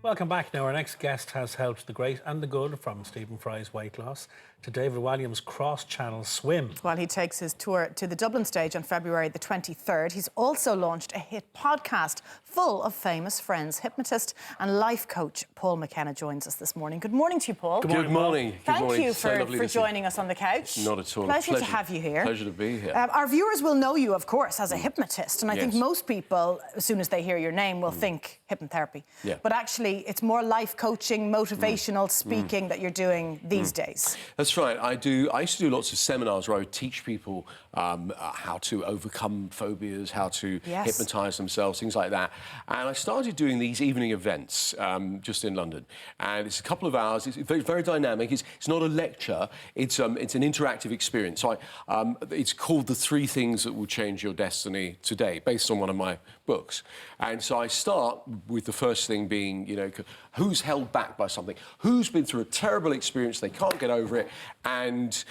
Welcome back. Now, our next guest has helped the great and the good, from Stephen Fry's weight loss to David Walliams' cross-channel swim. Well, he takes his tour to the Dublin stage on February the 23rd. He's also launched a hit podcast full of famous friends. Hypnotist and life coach Paul Mckenna joins us this morning. Good morning to you, Paul. Good morning. Thank you for joining us on the couch. Not at all. Pleasure to have you here. Pleasure to be here. Our viewers will know you, of course, as a hypnotist, and I think Yes. most people, as soon as they hear your name, will think hypnotherapy. Yeah. But actually, it's more life coaching, motivational speaking that you're doing these days. That's right. I used to do lots of seminars where I would teach people how to overcome phobias, how to hypnotise themselves, things like that. And I started doing these evening events just in London. And it's a couple of hours. It's very, very dynamic. It's not a lecture. It's an interactive experience. So it's called The 3 Things That Will Change Your Destiny Today, based on one of my books. And so I start with the first thing being, you know, who's held back by something? Who's been through a terrible experience, they can't get over it, and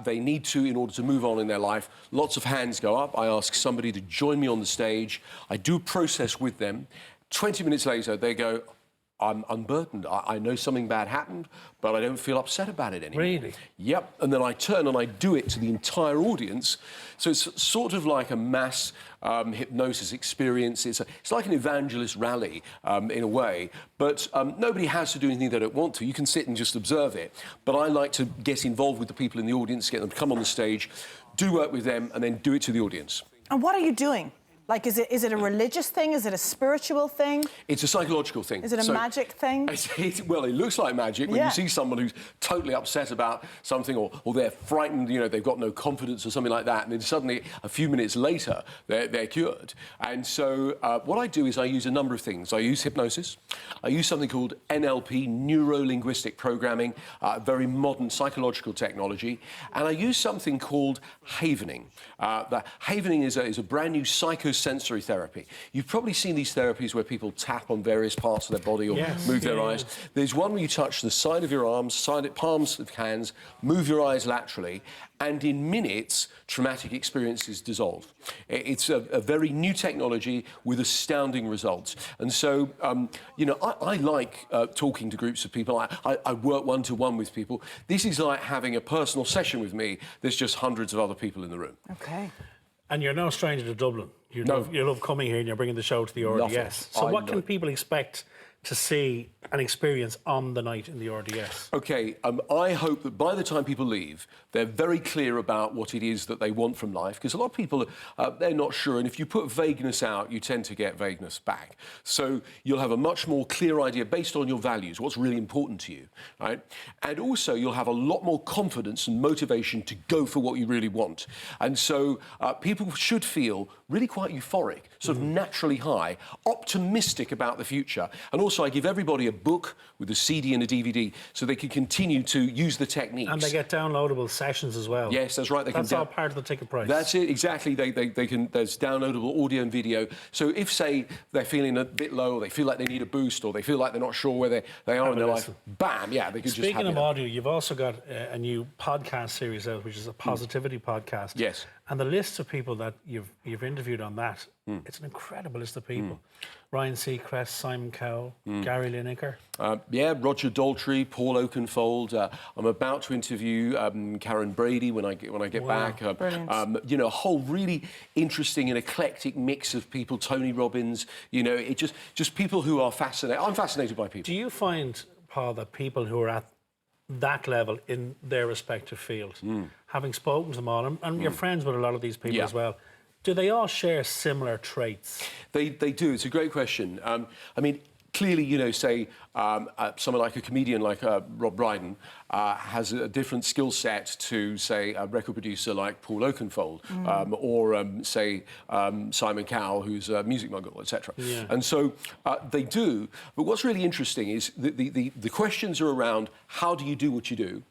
they need to in order to move on in their life? Lots of hands go up. I ask somebody to join me on the stage. I do a process with them. 20 minutes later, they go, I'm unburdened. I know something bad happened, but I don't feel upset about it anymore. Really? Yep. And then I turn and I do it to the entire audience. So it's sort of like a mass hypnosis experience. It's like an evangelist rally in a way, but nobody has to do anything they don't want to. You can sit and just observe it. But I like to get involved with the people in the audience, get them to come on the stage, do work with them, and then do it to the audience. And what are you doing? Like, is it a religious thing? Is it a spiritual thing? It's a psychological thing. Is it a magic thing? Well, it looks like magic when you see someone who's totally upset about something, or they're frightened, you know, they've got no confidence or something like that, and then suddenly, a few minutes later, they're cured. And so what I do is I use a number of things. I use hypnosis. I use something called NLP, neuro-linguistic programming, very modern psychological technology. And I use something called havening. The havening is a brand new psychosensory therapy. You've probably seen these therapies where people tap on various parts of their body or move their eyes. There's one where you touch the side of your arms, palms of hands, move your eyes laterally, and in minutes, traumatic experiences dissolve. It's a very new technology with astounding results. And so, you know, I like talking to groups of people. I work one-to-one with people. This is like having a personal session with me. There's just hundreds of other people in the room. Okay. And you're no stranger to Dublin. You love coming here and you're bringing the show to the RDS. So what can people expect to see and experience on the night in the RDS? OK, I hope that by the time people leave, they're very clear about what it is that they want from life, because a lot of people, they're not sure, and if you put vagueness out, you tend to get vagueness back. So you'll have a much more clear idea based on your values, what's really important to you, right? And also you'll have a lot more confidence and motivation to go for what you really want. And so people should feel really quite euphoric, sort of naturally high, optimistic about the future. And also I give everybody a book with a CD and a DVD so they can continue to use the techniques. And they get downloadable sessions as well. Yes, that's right. That's all part of the ticket price. That's it, exactly. They can. There's downloadable audio and video. So if, say, they're feeling a bit low, or they feel like they need a boost, or they feel like they're not sure where they are in their life, bam, yeah, they could just have it. Speaking of audio, you've also got a new podcast series out, which is a positivity podcast. Yes. And the list of people that you've interviewed on that, it's an incredible list of people. Ryan Seacrest, Simon Cowell, Gary Lineker. Yeah, Roger Daltrey, Paul Oakenfold. I'm about to interview Karen Brady when I get back. You know, a whole really interesting and eclectic mix of people. Tony Robbins. You know, it just people who are fascinated. I'm fascinated by people. Do you find, Paul, that people who are at that level in their respective field, having spoken to them all, and you're friends with a lot of these people as well, do they all share similar traits? They do. It's a great question. I mean, clearly, you know, say someone like a comedian like Rob Brydon has a different skill set to, say, a record producer like Paul Oakenfold, or, say, Simon Cowell, who's a music mogul, etc. Yeah. And so they do. But what's really interesting is the questions are around how do you do what you do,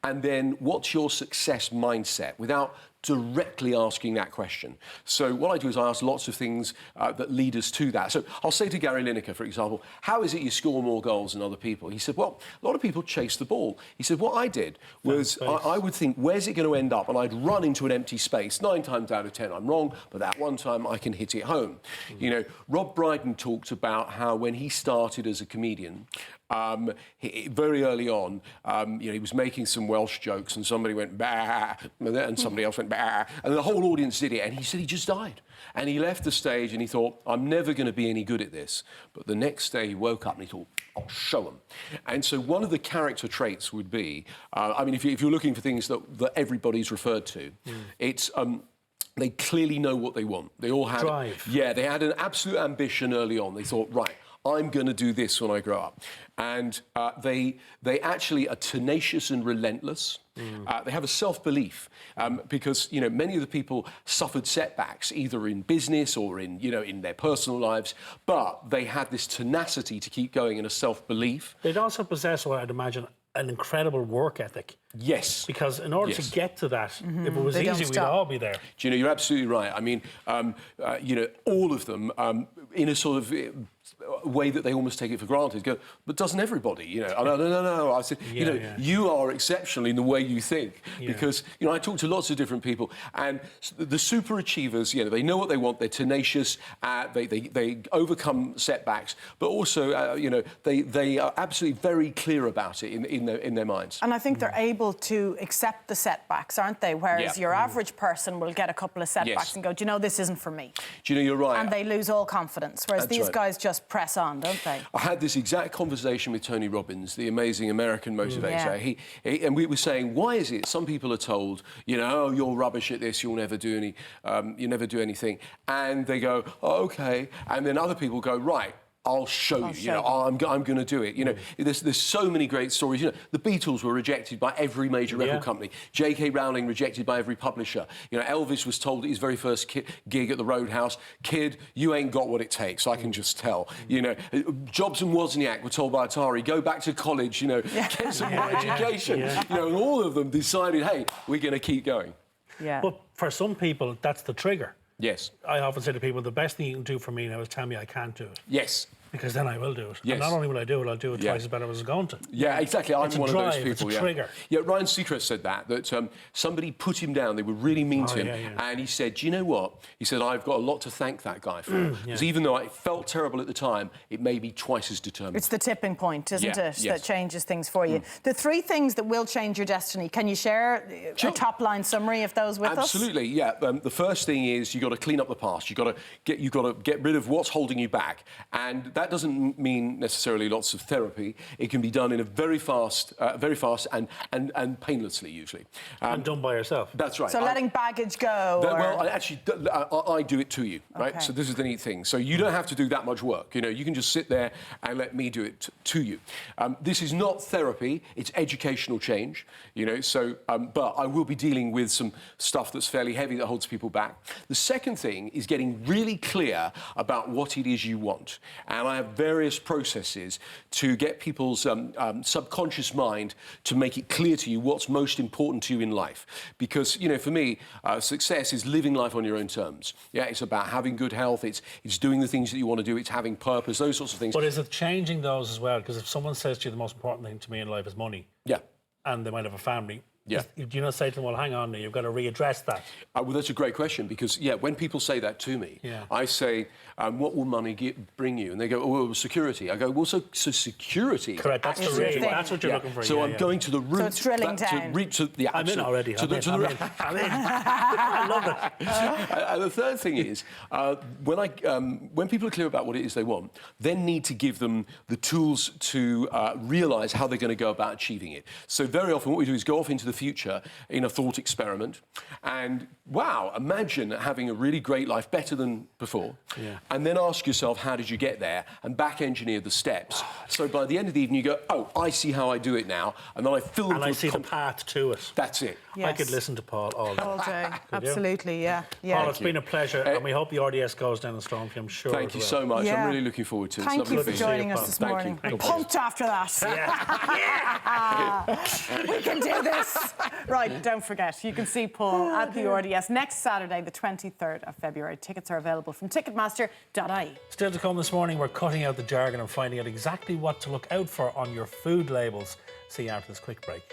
and then what's your success mindset without directly asking that question. So what I do is I ask lots of things that lead us to that. So I'll say to Gary Lineker, for example, how is it you score more goals than other people? He said, well, a lot of people chase the ball. He said, what I did was I would think, where's it going to end up? And I'd run into an empty space. 9 times out of 10, I'm wrong, but that one time I can hit it home. You know, Rob Brydon talked about how when he started as a comedian, very early on, you know, he was making some Welsh jokes and somebody went, bah, and somebody else went, bah, and the whole audience did it, and he said he just died. And he left the stage and he thought, I'm never going to be any good at this. But the next day he woke up and he thought, I'll show them. And so one of the character traits would be, I mean, if you're looking for things that everybody's referred to, it's... they clearly know what they want. They all had... Drive. Yeah, they had an absolute ambition early on. They thought, right, I'm going to do this when I grow up. And they actually are tenacious and relentless. They have a self-belief because, you know, many of the people suffered setbacks either in business or in, you know, in their personal lives, but they had this tenacity to keep going and a self-belief. They'd also possess, what I'd imagine, an incredible work ethic. Yes. Because in order to get to that, if it was easy, we'd all be there. Do you know, you're absolutely right. I mean, you know, all of them, in a sort of way that they almost take it for granted, go, but doesn't everybody? You know, no. I said, you know, you are exceptional in the way you think. Because, you know, I talk to lots of different people, and the super achievers, you know, they know what they want, they're tenacious, they overcome setbacks, but also, you know, they are absolutely very clear about it in their minds. And I think they're able to accept the setbacks, aren't they? Whereas your average person will get a couple of setbacks and go, do you know, this isn't for me. Do you know, you're right. And they lose all confidence, whereas these guys just press on, don't they? I had this exact conversation with Tony Robbins, the amazing American motivator. And we were saying, why is it some people are told, you know, oh, you're rubbish at this, you'll never do anything, and they go, oh, OK, and then other people go, right, I'll show you. You know, I'm going to do it. You know, there's so many great stories. You know, the Beatles were rejected by every major record company. J.K. Rowling rejected by every publisher. You know, Elvis was told at his very first gig at the Roadhouse, kid, you ain't got what it takes. I can just tell. You know, Jobs and Wozniak were told by Atari, go back to college. You know, get some more education. You know, and all of them decided, hey, we're going to keep going. But for some people, that's the trigger. Yes. I often say to people, the best thing you can do for me now is tell me I can't do it. Yes. Because then I will do it. Yes. And not only will I do it, I'll do it twice as better as I was going to. Yeah, exactly. I'm one of those people. It's a trigger. Yeah, Ryan Seacrest said that somebody put him down. They were really mean to him. And he said, do you know what? He said, I've got a lot to thank that guy for. Because even though it felt terrible at the time, it made me twice as determined. It's the tipping point, isn't it, that changes things for you. The 3 things that will change your destiny, can you share a top-line summary of those with us? Absolutely, yeah. The first thing is you've got to clean up the past. You've got to get rid of what's holding you back. And that doesn't mean necessarily lots of therapy. It can be done in a very fast and painlessly, usually. And done by yourself. That's right. So letting baggage go? Well, I do it to you, right? So this is the neat thing. So you don't have to do that much work. You know, you can just sit there and let me do it to you. This is not therapy. It's educational change, you know. So, but I will be dealing with some stuff that's fairly heavy that holds people back. The second thing is getting really clear about what it is you want. And I have various processes to get people's subconscious mind to make it clear to you what's most important to you in life. Because, you know, for me, success is living life on your own terms. Yeah, it's about having good health, it's doing the things that you want to do, it's having purpose, those sorts of things. But is it changing those as well? Because if someone says to you the most important thing to me in life is money, and they might have a family, do you not say to them, well, hang on now, you've got to readdress that? Well, that's a great question, because, when people say that to me, I say, what will money bring you? And they go, oh, well, security. I go, well, so security... Correct, that's the root. That's what you're looking for. So I'm going to the root... So it's drilling down. I'm in already. I'm in. I love it. And the third thing is, when people are clear about what it is they want, then need to give them the tools to realise how they're going to go about achieving it. So very often what we do is go off into the future in a thought experiment and, wow, imagine having a really great life, better than before, and then ask yourself, how did you get there? And back-engineer the steps. So by the end of the evening, you go, oh, I see how I do it now, and then I fill and I see the path to it. That's it. Yes. I could listen to Paul all day. All day, absolutely, Paul, it's been a pleasure, and we hope the RDS goes down the strong for you, I'm sure. Thank you so much. I'm really looking forward to it. Thank you for joining us this morning. I'm pumped after that. We can do this. Yes. Right, don't forget, you can see Paul at the RDS next Saturday, the 23rd of February. Tickets are available from ticketmaster.ie. Still to come this morning, we're cutting out the jargon and finding out exactly what to look out for on your food labels. See you after this quick break.